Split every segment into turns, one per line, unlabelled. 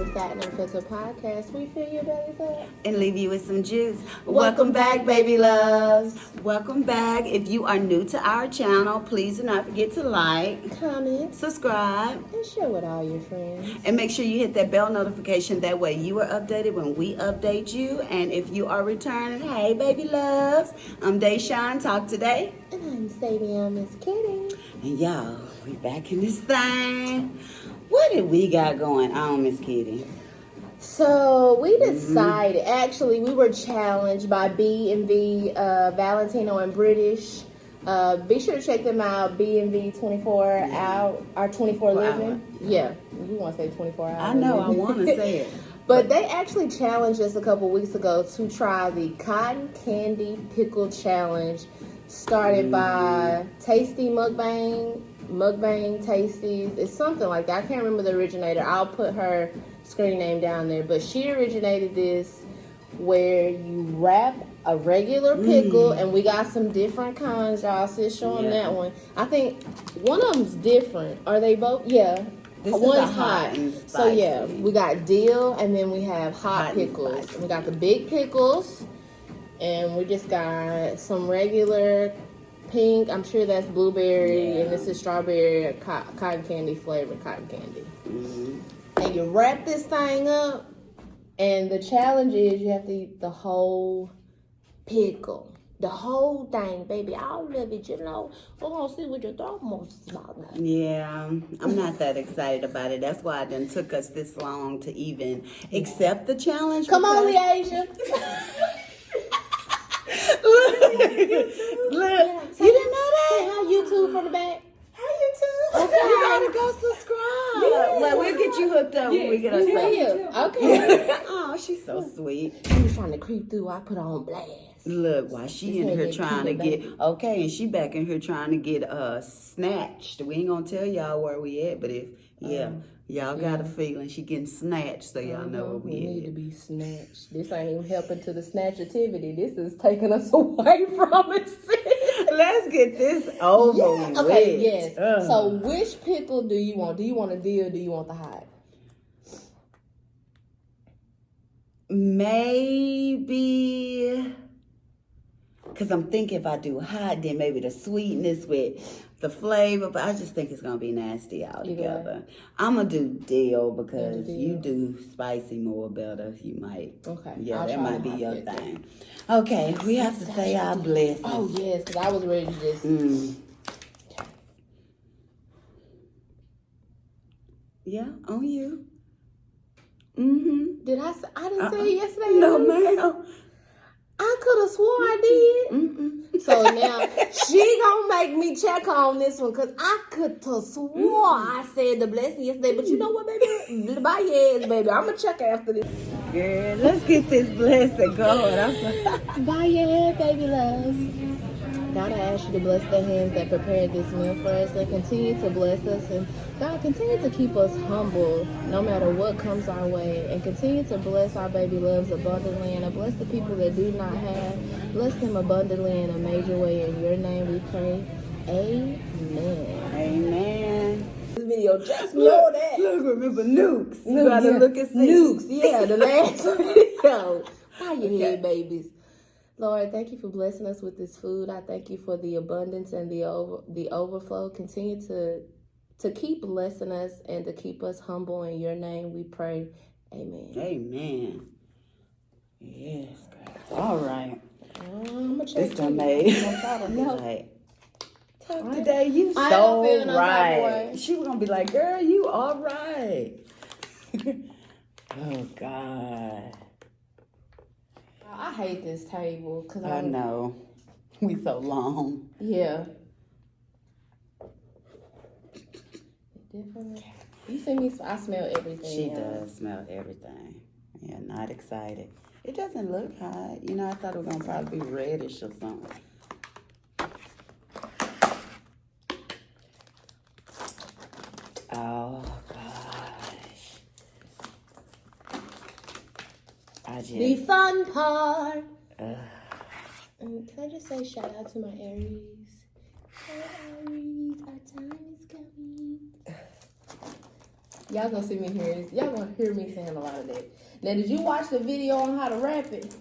the Fat and Filter podcast. We fill your bellies up
and leave you with some juice.
Welcome back, baby loves.
Welcome back. If you are new to our channel, please do not forget to like,
comment,
subscribe,
and share with all your friends.
And make sure you hit that bell notification. That way you are updated when we update you. And if you are returning, hey, baby loves. I'm Deshawn, Talk Today.
And I'm Savion, Miss Kitty.
And y'all, we back in this thing. What did we got going on, Miss Kitty?
So we decided, actually, we were challenged by B&V, Valentino and British. Be sure to check them out, B&V 24 hour, or 24 living. Yeah, you want to say 24 hours.
I know, I want to say it.
But they actually challenged us a couple weeks ago to try the Cotton Candy Pickle Challenge, started by Tasty Mukbang Tasties. It's something like that. I can't remember the originator. I'll put her screen name down there. But she originated this where you wrap a regular pickle, and we got some different kinds. Y'all see showing that one. I think one of them's different. Are they both? Yeah. One's hot. So yeah, we got dill, and then we have hot pickles. We got the big pickles, and we just got some regular pink. I'm sure that's blueberry, and this is strawberry cotton candy flavored cotton candy. And you wrap this thing up, and the challenge is you have to eat the whole pickle. The whole thing, baby, all of it, you know. We're going to see what your throat most about that.
Yeah, I'm not that excited about it. That's why it done took us this long to even accept the challenge.
Come on, Leasia.
Look, you didn't know that?
Say hi, YouTube, from the back.
Hi, YouTube.
Okay.
You gotta go subscribe. Yeah. Well, we'll get you hooked up when we get our stuff.
Okay.
Oh, she's so sweet.
She was trying to creep through. I put her on blast.
Look, while she in here trying to get, and she back in here trying to get snatched. We ain't gonna tell y'all where we at, but if, y'all got a feeling she getting snatched, so y'all know where we
need to be snatched. This ain't even helping to the snatchativity. This is taking us away from it.
Let's get this over with.
Okay, yes. So which pickle do you want? Do you want a dill or do you want the hot?
Maybe... Because I'm thinking if I do hot, then maybe the sweetness with the flavor. But I just think it's going to be nasty altogether. I'm going to do dill because you do spicy more better. You might. Okay. Yeah, that might be your thing. Okay, we have to say our blessings.
Oh, yes, because I was ready to just...
Yeah, on you.
Did I didn't say it yesterday?
No, ma'am.
I could have swore I did. So now she gonna make me check on this one because I could have swore I said the blessing yesterday. But you know what, baby? Bye, yes, baby. I'm gonna check after this.
Girl, let's get this blessing going.
Bye, yeah, baby loves. God, I ask you to bless the hands that prepared this meal for us and continue to bless us. And God, continue to keep us humble no matter what comes our way. And continue to bless our baby loves abundantly. And bless the people that do not have. Bless them abundantly in a major way. In your name we pray. Amen.
Amen.
This video just know that.
Look, remember Nukes. You gotta look and see.
Nukes, yeah, the last video. Bow your head, babies. Lord, thank you for blessing us with this food. I thank you for the abundance and the overflow. Continue to keep blessing us and to keep us humble. In your name we pray. Amen.
Amen. Yes, God. All right.
I'm going to check
this done made. Talk today, you
I
so
right.
She was going to be like, girl, you all right. Oh, God.
I hate this table because
I know. We so long.
Yeah. Different. You see me? I smell everything.
She does smell everything. Yeah, not excited. It doesn't look hot. You know, I thought it was gonna probably be reddish or something. Oh gosh.
The fun part. Can I just say shout out to my Aries? Hey Aries, our time is coming. Y'all gonna see me here. Y'all gonna hear me saying a lot of that. Now, did you watch the video on how to wrap it?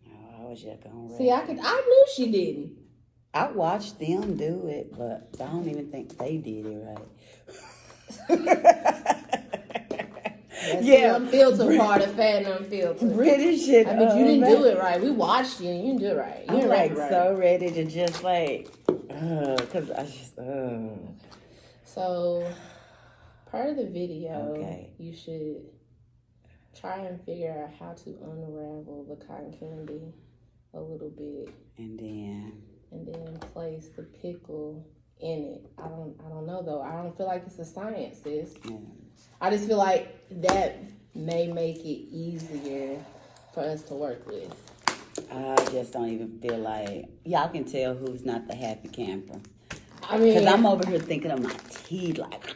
No, I was just gonna wrap
See, I knew she didn't.
I watched them do it, but I don't even think they did it right.
That's the unfiltered part of Fat and Unfiltered.
British shit.
I mean, you didn't do it right. We watched you and you didn't do it right. You
I'm like
right.
so ready to just like, cause I just,
So, part of the video,
Okay.
you should try and figure out how to unravel the cotton candy a little bit,
and
then place the pickle in it. I don't know though. I don't feel like it's a science, sis.
yeah.
I just feel like that may make it easier for us to work with.
I just don't even feel like y'all can tell who's not the happy camper.
I mean,
Cause I'm over here thinking of my teeth, like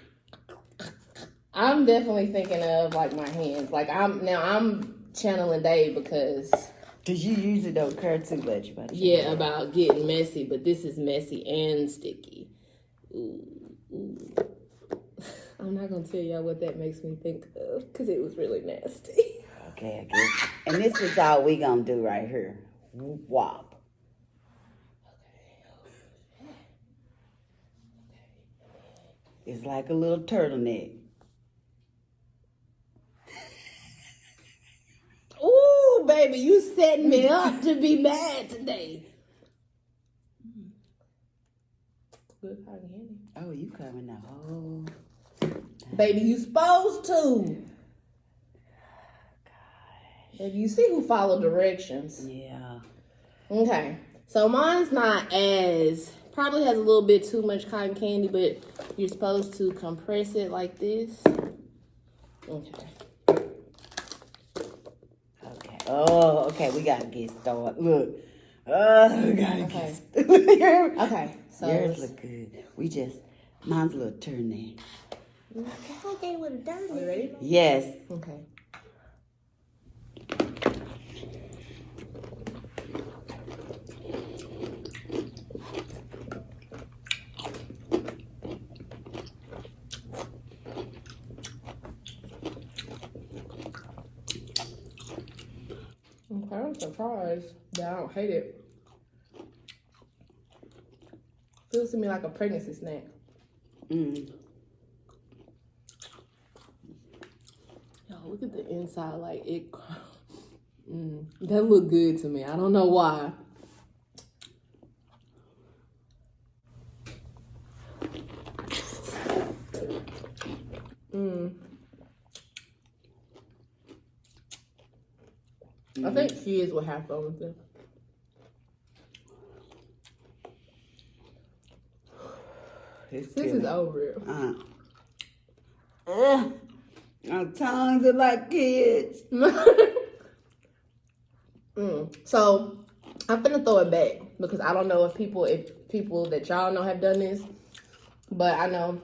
I'm definitely thinking of like my hands. Like I'm channeling Dave because
you usually don't care too much about it.
yeah, about getting messy, but this is messy and sticky. Ooh. I'm not gonna tell y'all what that makes me think of because it was really nasty.
Okay, I guess. And this is all we gonna do right here. Wop. It's like a little turtleneck.
Ooh, baby, you setting me up to be mad today. Good cotton candy.
Oh, you coming now? Oh.
Baby, you supposed to. Baby, you see who followed directions.
Yeah.
Okay, so mine's not as, probably has a little bit too much cotton candy, but you're supposed to compress it like this. Okay.
Okay. Oh, okay. We gotta get started. Look. Oh, we gotta
Okay.
get started.
Okay, so
Yours look good. Mine's a little turny.
okay with a dirty. Are you ready?
Yes.
Okay. Okay, I'm surprised that I don't hate it. Feels to me like a pregnancy snack.
Mm.
Yo, look at the inside, like it. That look good to me. I don't know why. I think kids will have fun with it. This is over it.
Our tongues are like kids.
So I'm finna throw it back because I don't know if people that y'all know have done this, but I know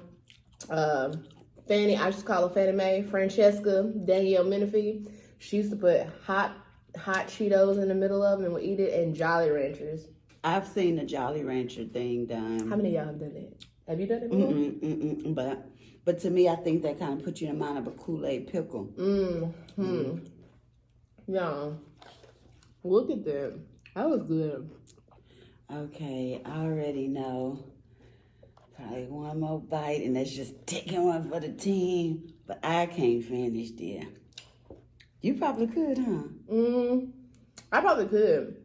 Fannie, I just call her Fannie Mae, Francesca Danielle Menifee. She used to put hot Cheetos in the middle of them and would eat it, and Jolly Ranchers.
I've seen the Jolly Rancher thing done.
How many of y'all have done that? Have you done it before?
But to me, I think that kind of puts you in mind of a Kool-Aid pickle.
Yeah. Look at that. That was good.
Okay, I already know. Probably one more bite, and that's just taking one for the team. But I can't finish, dear. You probably could, huh?
I probably could.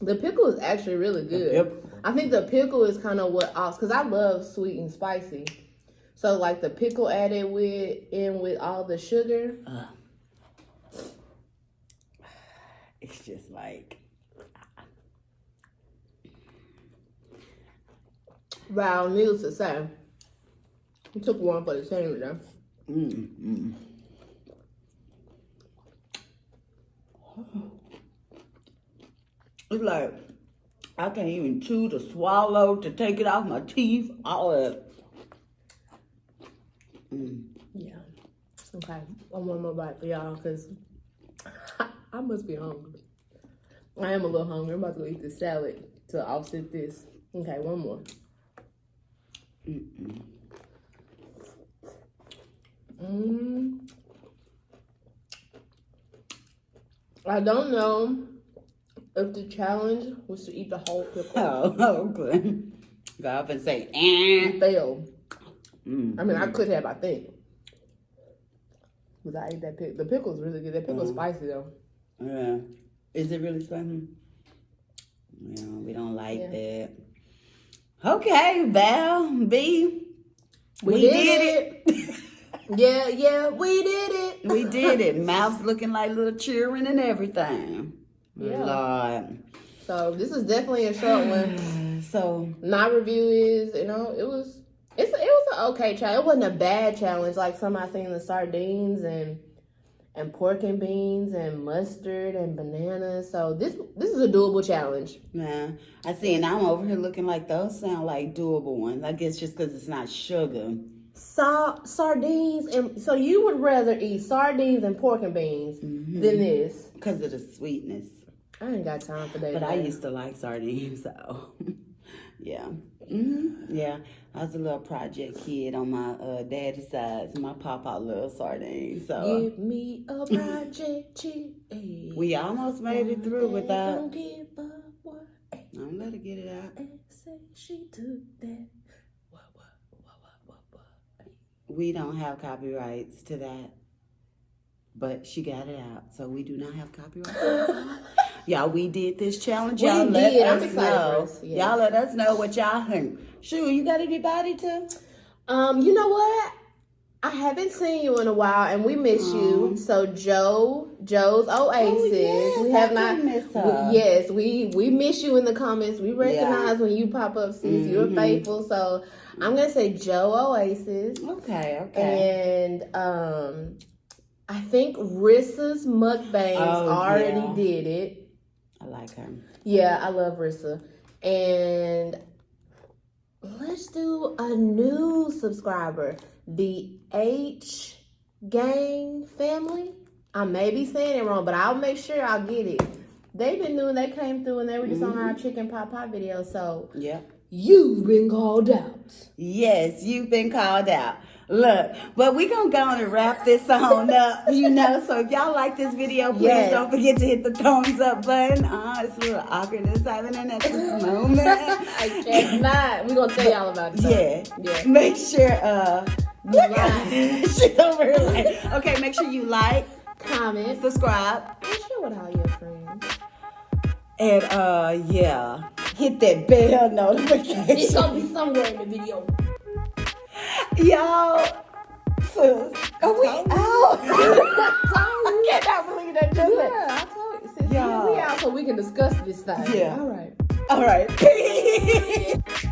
The pickle is actually really good. I think the pickle is kind of what else, because I love sweet and spicy. So like the pickle added with all the sugar.
It's just like.
Wow, needless to say, I took one for the team today.
It's like, I can't even chew to swallow, to take it off my teeth, all of it.
Yeah. Okay. One more bite for y'all, because I must be hungry. I am a little hungry. I'm about to go eat this salad to offset this. Okay, one more. I don't know if the challenge was to eat the whole pickle.
Oh, okay. Go up and say,
Fail. I mean, I could have, I think. Because I ate that pickle. The pickle's really good. That pickle's spicy, though.
Yeah. Is it really spicy? Yeah, we don't like that. Okay, Val, B. We did it.
Yeah, we did it.
We did it. Mouths looking like little children and everything.
Yeah.
Lord.
So this is definitely a short one.
So
my review is, it was an okay challenge. It wasn't a bad challenge like some I seen, the sardines and pork and beans and mustard and bananas. So this is a doable challenge.
yeah, I see, and I'm over here looking like those sound like doable ones. I guess just because it's not sugar.
Sardines, and so you would rather eat sardines and pork and beans than this
Because of the sweetness.
I ain't got time for that.
But I used to like sardines, so yeah. Yeah, I was a little project kid on my daddy's side. So my papa loves sardines. So
give me a project chick.
We almost made it through without.
Don't give up what.
Don't let her get it out.
And say she took that. What.
We don't have copyrights to that, but she got it out, so we do not have copyrights. Y'all, we did this challenge. Y'all let us know. Yes. Y'all let us know what y'all think. Shoo, you got anybody to?
You know what? I haven't seen you in a while, and we miss you. So Joe's Oasis.
Yes,
we have
I
not
miss her.
Yes, we miss you in the comments. We recognize when you pop up, sis. You're faithful. So I'm gonna say Joe Oasis.
Okay.
And I think Rissa's mukbangs already did it.
I like her.
Yeah, I love Rissa. And let's do a new subscriber. The H Gang family. I may be saying it wrong, but I'll make sure I'll get it. They've been doing, they came through and they were just on our chicken pot pie video. So you've been called out.
Yes, you've been called out. Look, but we're going to go on and wrap this on up, So if y'all like this video, please don't forget to hit the thumbs up button. It's a little awkwardness happening at this moment.
I cannot. We're going to tell y'all about it.
Yeah. Make sure, shit over here like, okay, make sure you like,
comment,
subscribe,
and share with all your friends.
And, hit that bell notification.
It's going to be somewhere in the video.
Y'all, sis, are we out? I cannot believe that just
I told you. Sis, we out so we can discuss this thing.
Yeah.
All right.
Peace.